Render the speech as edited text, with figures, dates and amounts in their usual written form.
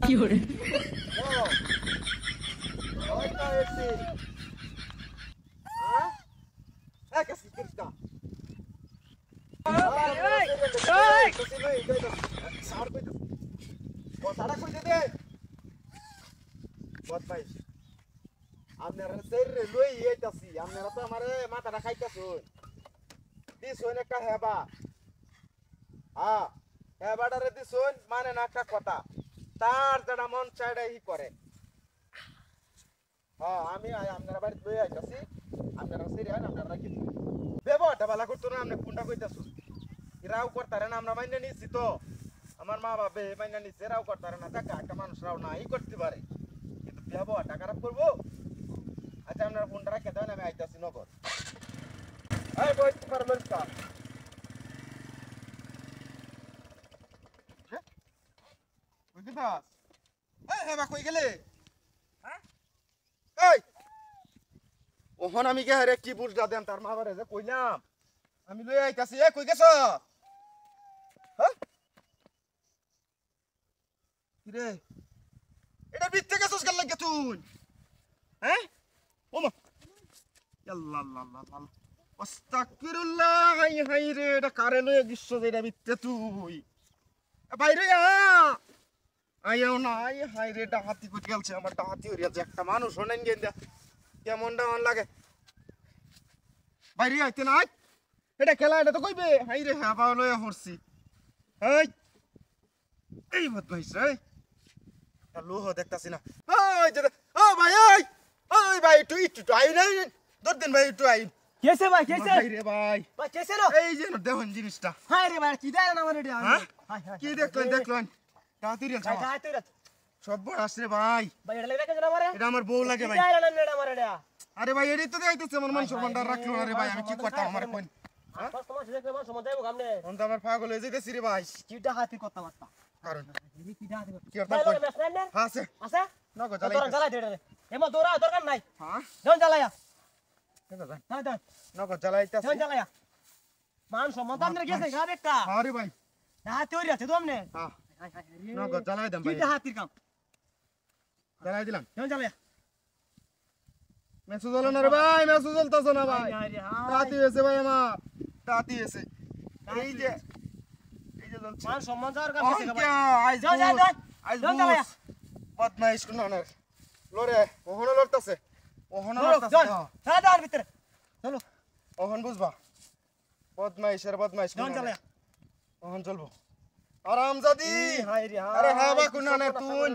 fiore, আপনারা শরীরে লই এইতাছি আপনারা তো আমারে মাথাটা খাইতাছুন দিছুন একটা হেবা হ্যাঁ হেবাটারে দিছুন মানে না একটা কথা তার যেটা মন চাইটা ই করে হ্যাঁ আমি আপনারা বাড়ি লই আইতাছি আপনারা সেরি আন আপনারা রাখি ব্যবহারটা ভালো করতো না আপনি কোনটা কইতাছুন রাও করতারে না আমরা মাইনে নিছি তো আমার মা বাবা মাইনে নিছে রাও করতারে না দেখা একটা মানুষ রাও না ই করতে পারে কিন্তু ব্যবহারটা খারাপ করবো আচ্ছা আপনার ফোনটা রাখে দেন আমি আইতাছি নগর এই বই পারবেন কা কই গেছাস এই হেবা কই গেলে হ্যাঁ এই ওহন আমি কে হারে কি বুঝা দেন তার মা বারে যে কইলাম আমি লই আইতাছি এ কই গেছ হ্যাঁ কি রে এটা বিতে গেছস গেল লাগে তুই হ্যাঁ ওমা আল্লাহ আল্লাহ আল্লাহ আস্তাগফিরুল্লাহ হাই হাই রে এটা কারে লয়ে গিচ্ছ যেটা বিতে তুই বাইরে আইও না আই হাই রে ডাহাতি কই গেলছে আমার ডাহাতি হইয়া যে একটা মানুষ হনেন গেন্দা কেমন ডাউন লাগে বাইরে আইতে না এটা খেলা এটা তো কইবে হাই রে হ্যাঁ পাও লয়ে হরছি এই এই বদমাইশ রে লোহ দেখতাছি না ওই যে ও ভাই ওই ভাই একটু আই নাই দর দিন ভাই একটু আই कैसे भाई कैसे ভাই রে ভাই भाई कैसे लो এই যে দেখুন জিনিসটা हाय रे भाई किधर है ना मेरे डी হ্যাঁ हाय हाय কি দেখলেন তাড়াতাড়ি भाई আচ্ছা कहां तेरा সব বড় আসরে ভাই भाई एडले के जना मारे এটা আমার বউ লাগে ভাই किधर है ना मेरा मारे डा আরে ভাই এডি তো দেখাইতেছে আমার মান সম্মানটা রাখলো না রে ভাই আমি কি করতাম আমার কোন बस তোমার সাথে কেমন সময় দেব গামনে অন্ত আমার পাগল হয়ে যাইতেছি রে ভাই চিটা হাতি কথা বার্তা কারণ এই চিটা হাতি কি করতাম কই মেসনার হ্যাঁ আছে আছে নগো তোরা জ্বালাই জ্বালাই দে এমা দৌড়া দরকার নাই হ্যাঁ জন জ্বালায়া কেন জান হ্যাঁ দন নগো জ্বালাইতাছি জন জ্বালায়া মান সম্মান তো আমনে গেছে গা একটা আরে ভাই হাতি হরি আছে তো আমনে হ্যাঁ হায় হায় নগো জ্বালাই দাম ভাই চিটা হাতির কাম জ্বালাই দিলাম জন জ্বালায়া মেসু জ্বলো না রে ভাই মেসু জ্বলতাছ না ভাই হায় রে তাতি হয়েছে ভাই আমার তাতি হয়েছে এই যে জ্বলছে মান সম্মান যাওয়ার কাছে গা ভাই আইজ যাও যাও যাও আইজ জন জ্বালায়া বদমাইশ কোন না লরে ওহন লড়তাছে ওহন জন লড়তাছে হ্যাঁ দাঁড় ভিতরে চলো ওহন বুঝবা বদমাইশের বদমাইশ জন জ্বালায়া ওহন চলবো আরামজাদি হায় রে আরে হ্যাঁ বা কোন না তুই